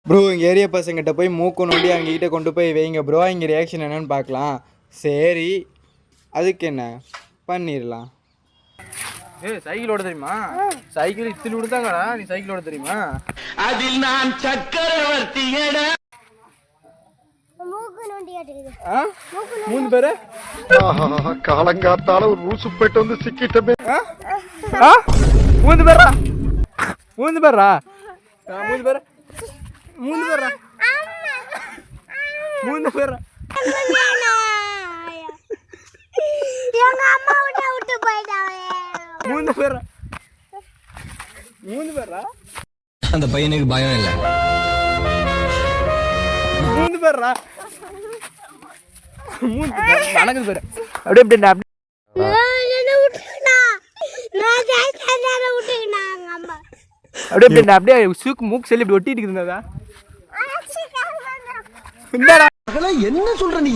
Bro இங்கே area பசங்கிட்ட போய் மூக்கு நோண்டி அங்ககிட்ட கொண்டு போய் வைங்க ப்ரோ, இங்கே ரியாக்ஷன் என்னன்னு பார்க்கலாம். சரி அதுக்கு என்ன பண்ணிடலாம். சைக்கிள் ஓட தெரியுமா? சைக்கிள் இத்தினு விடுதாங்கடா, நீ சைக்கிள் ஓட தெரியுமா? அதில் நான் சக்கரவர்த்தியடா. மூணு பேரு காலங்காத்தால ஒரு ரூசு போயிட்டு வந்து சிக்கிட்டமே. மூணு பேரா? மூணு பேரா? மூணு பேரா? மூணு பேரா? மூணு பேரா? மூணு பேரா? மூணு பேரா? அந்த பையனுக்கு பயம் இல்லை. மூணு பேரா? மூணு பேர் வணக்கம் பேரு. அப்படியே அப்படியே அப்படியே அப்படியே சூக்கு மூக்கு சொல்லி இப்படி ஒட்டிட்டு இருக்குதுடா. என்ன சொல்ற நீ?